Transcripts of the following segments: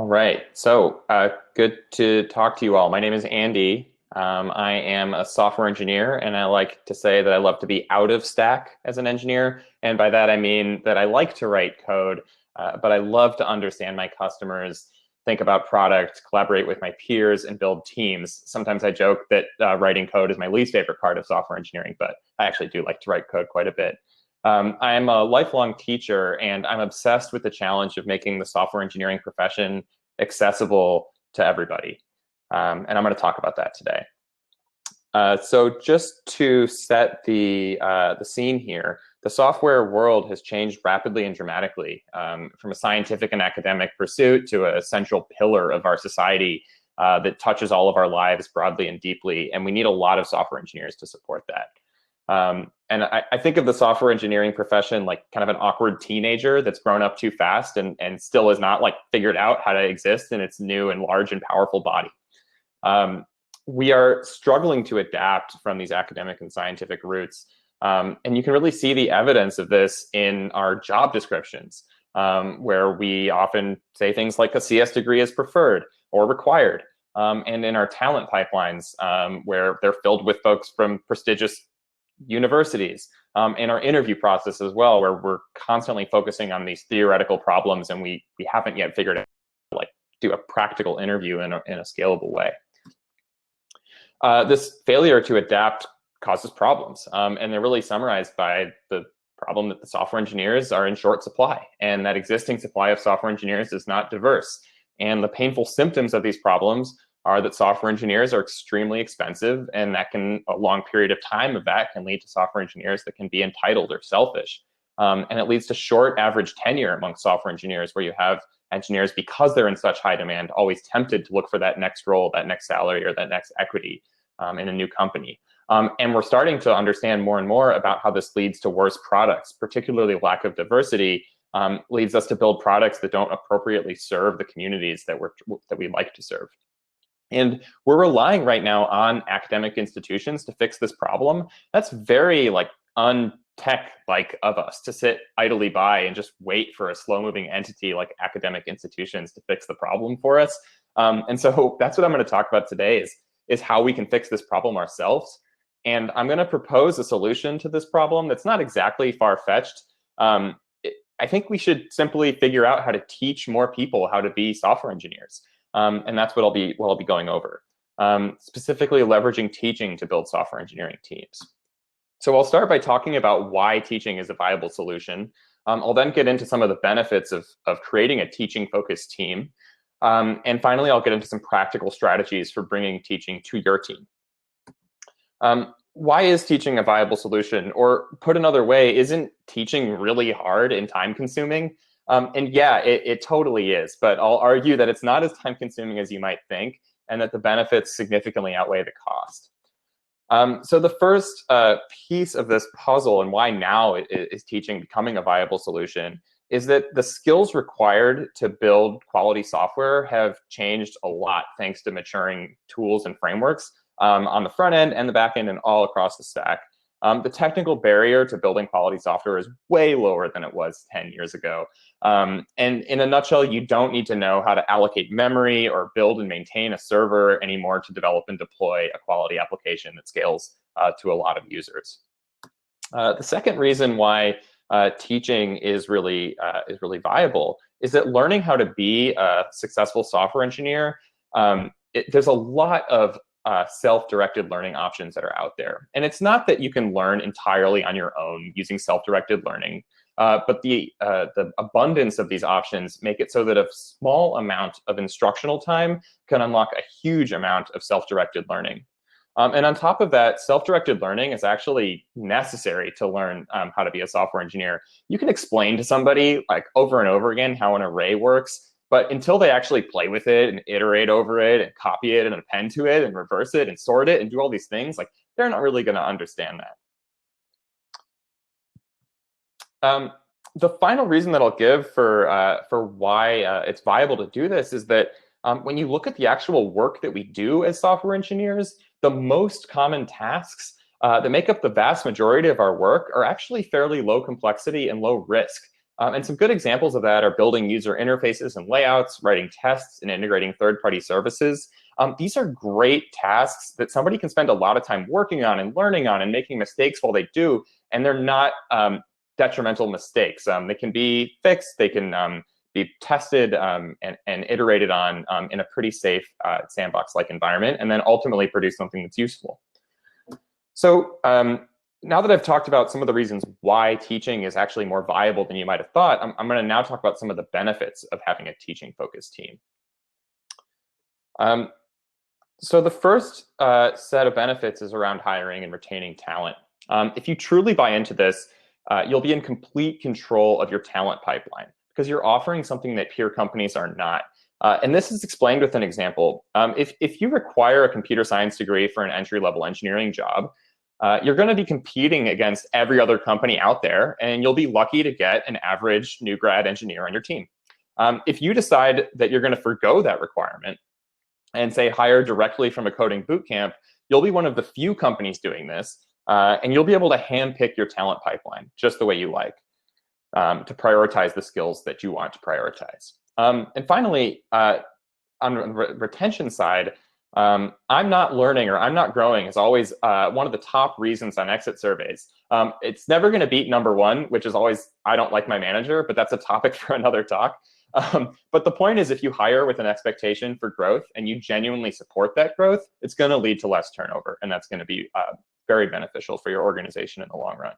right. Good to talk to you all. My name is Andy. I am a software engineer, and I like to say that I love to be out of stack as an engineer. And by that, I mean that I like to write code, but I love to understand my customers, think about product, collaborate with my peers, and build teams. Sometimes I joke that writing code is my least favorite part of software engineering, but I actually do like to write code quite a bit. I'm a lifelong teacher, and I'm obsessed with the challenge of making the software engineering profession accessible to everybody. And I'm going to talk about that today. So just to set the scene here, the software world has changed rapidly and dramatically, from a scientific and academic pursuit to a central pillar of our society that touches all of our lives broadly and deeply. And we need a lot of software engineers to support that. And I think of the software engineering profession like kind of an awkward teenager that's grown up too fast and still has not like figured out how to exist in its new and large and powerful body. We are struggling to adapt from these academic and scientific roots. And you can really see the evidence of this in our job descriptions, where we often say things like a CS degree is preferred or required. And in our talent pipelines, where they're filled with folks from prestigious universities, in our interview process as well, where we're constantly focusing on these theoretical problems, and we haven't yet figured out how to like do a practical interview in a scalable way. This failure to adapt causes problems, and they're really summarized by the problem that the software engineers are in short supply, and that existing supply of software engineers is not diverse. And the painful symptoms of these problems are that software engineers are extremely expensive, and that a long period of time of that can lead to software engineers that can be entitled or selfish. And it leads to short average tenure among software engineers, where you have engineers, because they're in such high demand, always tempted to look for that next role, that next salary, or that next equity in a new company. And we're starting to understand more and more about how this leads to worse products, particularly lack of diversity leads us to build products that don't appropriately serve the communities that we like to serve. And we're relying right now on academic institutions to fix this problem. That's very like untech-like of us to sit idly by and just wait for a slow-moving entity like academic institutions to fix the problem for us. And so that's what I'm going to talk about today is how we can fix this problem ourselves. And I'm going to propose a solution to this problem that's not exactly far-fetched. I think we should simply figure out how to teach more people how to be software engineers. And that's what I'll be going over, specifically leveraging teaching to build software engineering teams. So I'll start by talking about why teaching is a viable solution. I'll then get into some of the benefits of creating a teaching-focused team. And finally, I'll get into some practical strategies for bringing teaching to your team. Why is teaching a viable solution? Or put another way, isn't teaching really hard and time-consuming? And yeah, it totally is, but I'll argue that it's not as time-consuming as you might think, and that the benefits significantly outweigh the cost. So the first piece of this puzzle, and why now is teaching becoming a viable solution, is that the skills required to build quality software have changed a lot thanks to maturing tools and frameworks on the front end and the back end and all across the stack. The technical barrier to building quality software is way lower than it was 10 years ago. And in a nutshell, you don't need to know how to allocate memory or build and maintain a server anymore to develop and deploy a quality application that scales to a lot of users. The second reason why teaching is really viable is that learning how to be a successful software engineer, there's a lot of self-directed learning options that are out there. And it's not that you can learn entirely on your own using self-directed learning, but the abundance of these options make it so that a small amount of instructional time can unlock a huge amount of self-directed learning. And on top of that, self-directed learning is actually necessary to learn how to be a software engineer. You can explain to somebody like over and over again how an array works, but until they actually play with it and iterate over it and copy it and append to it and reverse it and sort it and do all these things, like they're not really going to understand that. The final reason that I'll give for why it's viable to do this is that when you look at the actual work that we do as software engineers, the most common tasks that make up the vast majority of our work are actually fairly low complexity and low risk. And some good examples of that are building user interfaces and layouts, writing tests, and integrating third-party services. These are great tasks that somebody can spend a lot of time working on and learning on and making mistakes while they do, and they're not detrimental mistakes. They can be fixed, they can be tested and iterated on in a pretty safe sandbox-like environment, and then ultimately produce something that's useful. So now that I've talked about some of the reasons why teaching is actually more viable than you might have thought, I'm going to now talk about some of the benefits of having a teaching-focused team. So the first set of benefits is around hiring and retaining talent. If you truly buy into this, you'll be in complete control of your talent pipeline because you're offering something that peer companies are not. And this is explained with an example. If you require a computer science degree for an entry-level engineering job, you're going to be competing against every other company out there, and you'll be lucky to get an average new grad engineer on your team. If you decide that you're going to forgo that requirement and say hire directly from a coding bootcamp, you'll be one of the few companies doing this, and you'll be able to handpick your talent pipeline just the way you like to prioritize the skills that you want to prioritize. And finally, on the retention side, I'm not learning or I'm not growing is always one of the top reasons on exit surveys. It's never going to beat number one, which is always, I don't like my manager, but that's a topic for another talk. But the point is, if you hire with an expectation for growth and you genuinely support that growth, it's going to lead to less turnover. And that's going to be very beneficial for your organization in the long run.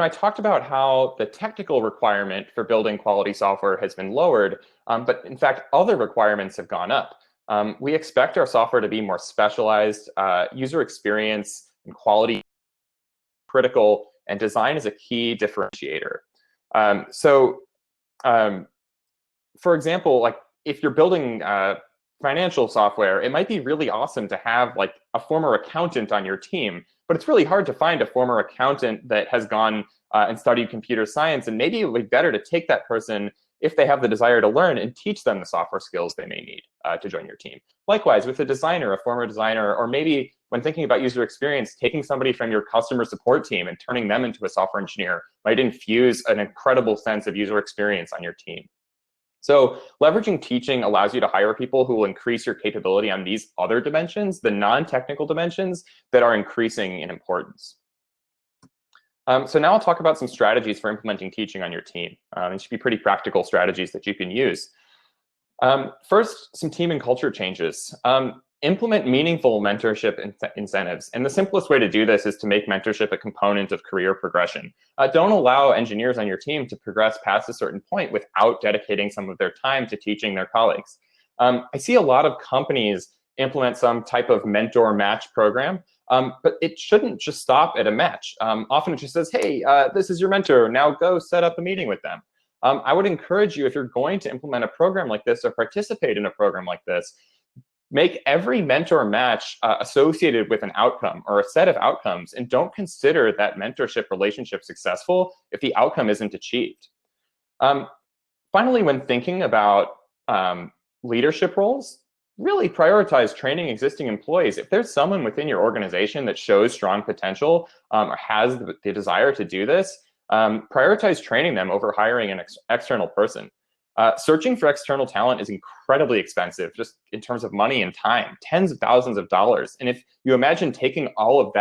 I talked about how the technical requirement for building quality software has been lowered, but in fact, other requirements have gone up. We expect our software to be more specialized, user experience and quality critical, and design is a key differentiator. For example, like if you're building financial software, it might be really awesome to have like a former accountant on your team, but it's really hard to find a former accountant that has gone and studied computer science, and maybe it would be better to take that person if they have the desire to learn and teach them the software skills they may need to join your team. Likewise, with a designer, a former designer, or maybe when thinking about user experience, taking somebody from your customer support team and turning them into a software engineer might infuse an incredible sense of user experience on your team. So leveraging teaching allows you to hire people who will increase your capability on these other dimensions, the non-technical dimensions that are increasing in importance. So now I'll talk about some strategies for implementing teaching on your team. It should be pretty practical strategies that you can use. First, some team and culture changes. Implement meaningful mentorship incentives. And the simplest way to do this is to make mentorship a component of career progression. Don't allow engineers on your team to progress past a certain point without dedicating some of their time to teaching their colleagues. I see a lot of companies implement some type of mentor match program, but it shouldn't just stop at a match. Often it just says, hey, this is your mentor. Now go set up a meeting with them. I would encourage you, if you're going to implement a program like this or participate in a program like this, make every mentor match associated with an outcome or a set of outcomes, and don't consider that mentorship relationship successful if the outcome isn't achieved. Finally, when thinking about leadership roles, really prioritize training existing employees. If there's someone within your organization that shows strong potential or has the desire to do this, prioritize training them over hiring an external person. Searching for external talent is incredibly expensive, just in terms of money and time, tens of thousands of dollars. And if you imagine taking all of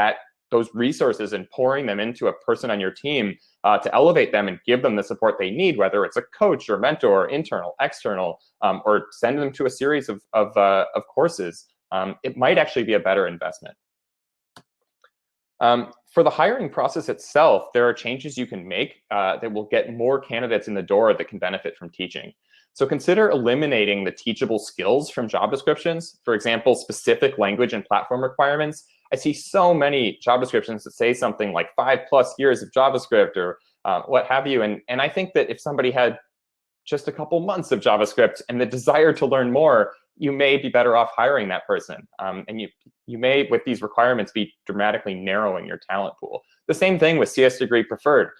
those resources and pouring them into a person on your team to elevate them and give them the support they need, whether it's a coach or mentor, or internal, external, or send them to a series of courses, it might actually be a better investment. For the hiring process itself, there are changes you can make that will get more candidates in the door that can benefit from teaching. So consider eliminating the teachable skills from job descriptions. For example, specific language and platform requirements. I see so many job descriptions that say something like 5+ years of JavaScript or what have you. And I think that if somebody had just a couple months of JavaScript and the desire to learn more, you may be better off hiring that person. And you may, with these requirements, be dramatically narrowing your talent pool. The same thing with CS degree preferred.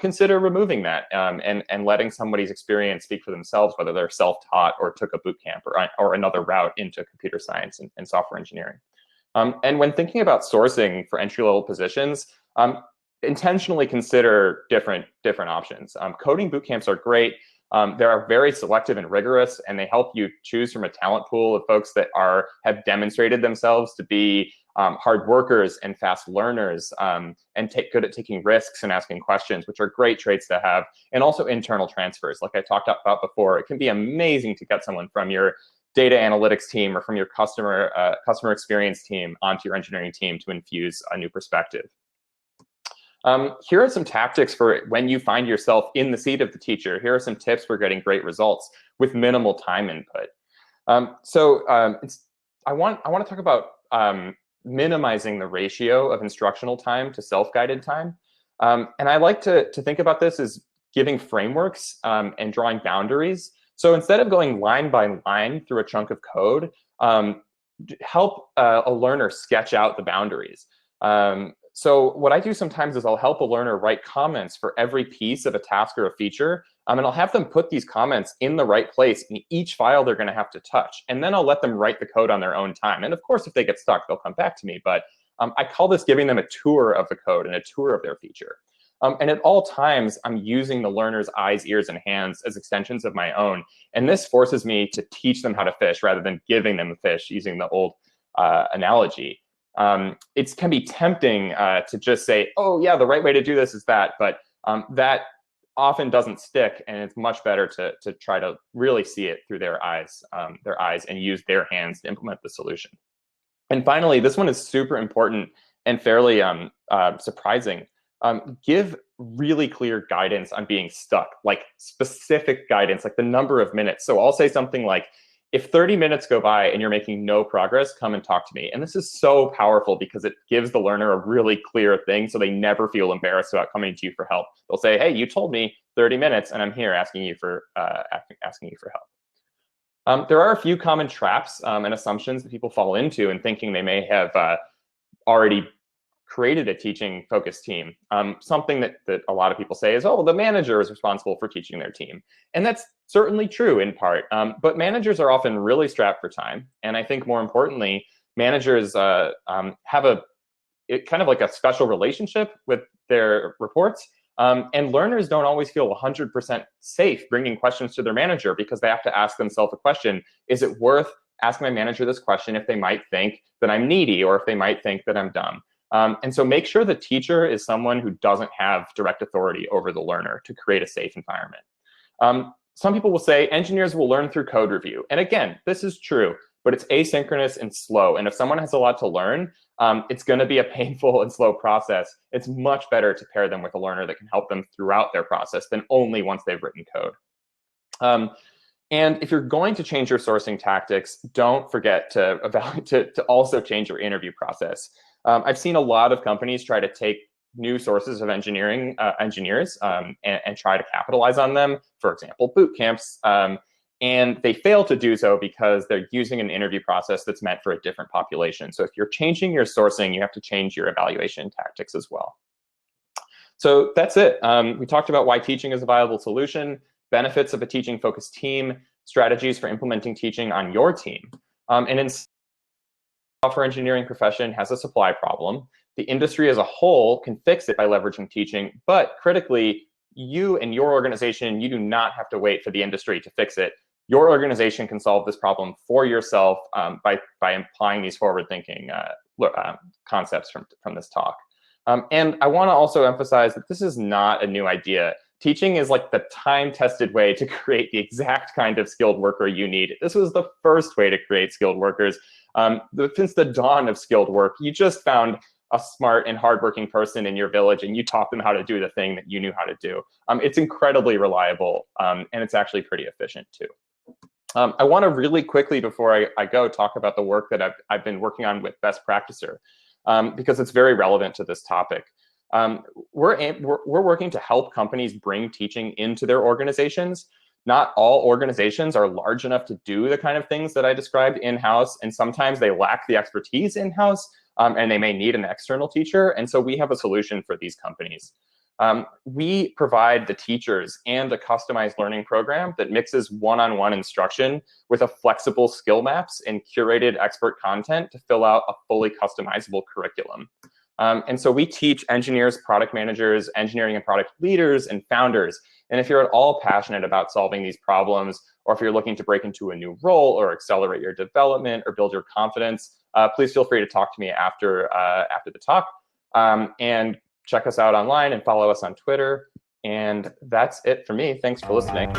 Consider removing that and letting somebody's experience speak for themselves, whether they're self-taught or took a boot camp or another route into computer science and software engineering. And when thinking about sourcing for entry-level positions, intentionally consider different options. Coding boot camps are great. They are very selective and rigorous, and they help you choose from a talent pool of folks that have demonstrated themselves to be hard workers and fast learners, and good at taking risks and asking questions, which are great traits to have. And also internal transfers, like I talked about before. It can be amazing to get someone from your data analytics team or from your customer experience team onto your engineering team to infuse a new perspective. Here are some tactics for when you find yourself in the seat of the teacher. Here are some tips for getting great results with minimal time input. I want to talk about minimizing the ratio of instructional time to self-guided time. And I like to think about this as giving frameworks and drawing boundaries. So instead of going line by line through a chunk of code, help a learner sketch out the boundaries. So what I do sometimes is I'll help a learner write comments for every piece of a task or a feature, and I'll have them put these comments in the right place in each file they're going to have to touch. And then I'll let them write the code on their own time. And of course, if they get stuck, they'll come back to me. But I call this giving them a tour of the code and a tour of their feature. And at all times, I'm using the learner's eyes, ears, and hands as extensions of my own. And this forces me to teach them how to fish rather than giving them a fish, using the old analogy. It can be tempting to just say, oh, yeah, the right way to do this is that. But that often doesn't stick. And it's much better to try to really see it through their eyes and use their hands to implement the solution. And finally, this one is super important and fairly surprising. Give really clear guidance on being stuck, like specific guidance, like the number of minutes. So I'll say something like, if 30 minutes go by and you're making no progress, come and talk to me. And this is so powerful because it gives the learner a really clear thing so they never feel embarrassed about coming to you for help. They'll say, hey, you told me 30 minutes and I'm here asking you for help. There are a few common traps and assumptions that people fall into in thinking they may have already created a teaching focused team. Something that a lot of people say is, oh, the manager is responsible for teaching their team. And that's certainly true in part, but managers are often really strapped for time. And I think more importantly, managers have kind of like a special relationship with their reports. And learners don't always feel 100% safe bringing questions to their manager because they have to ask themselves a question. Is it worth asking my manager this question if they might think that I'm needy or if they might think that I'm dumb? And so make sure the teacher is someone who doesn't have direct authority over the learner to create a safe environment. Some people will say engineers will learn through code review. And again, this is true, but it's asynchronous and slow. And if someone has a lot to learn, it's going to be a painful and slow process. It's much better to pair them with a learner that can help them throughout their process than only once they've written code. And if you're going to change your sourcing tactics, don't forget to also change your interview process. I've seen a lot of companies try to take new sources of engineers and try to capitalize on them, for example, boot camps. And they fail to do so because they're using an interview process that's meant for a different population. So if you're changing your sourcing, you have to change your evaluation tactics as well. So that's it. We talked about why teaching is a viable solution, benefits of a teaching-focused team, strategies for implementing teaching on your team. And in software engineering profession has a supply problem. The industry as a whole can fix it by leveraging teaching, but critically, you and your organization, you do not have to wait for the industry to fix it. Your organization can solve this problem for yourself by applying these forward-thinking concepts from this talk. And I want to also emphasize that this is not a new idea. Teaching is like the time-tested way to create the exact kind of skilled worker you need. This was the first way to create skilled workers. Since the dawn of skilled work, you just found a smart and hardworking person in your village and you taught them how to do the thing that you knew how to do. It's incredibly reliable and it's actually pretty efficient too. I want to really quickly, before I go, talk about the work that I've been working on with Best Practicer because it's very relevant to this topic. We're working to help companies bring teaching into their organizations. Not all organizations are large enough to do the kind of things that I described in-house, and sometimes they lack the expertise in-house, and they may need an external teacher. And so we have a solution for these companies. We provide the teachers and a customized learning program that mixes one-on-one instruction with a flexible skill maps and curated expert content to fill out a fully customizable curriculum. And so we teach engineers, product managers, engineering and product leaders, and founders. And if you're at all passionate about solving these problems, or if you're looking to break into a new role or accelerate your development or build your confidence, please feel free to talk to me after the talk. And check us out online and follow us on Twitter. And that's it for me. Thanks for listening.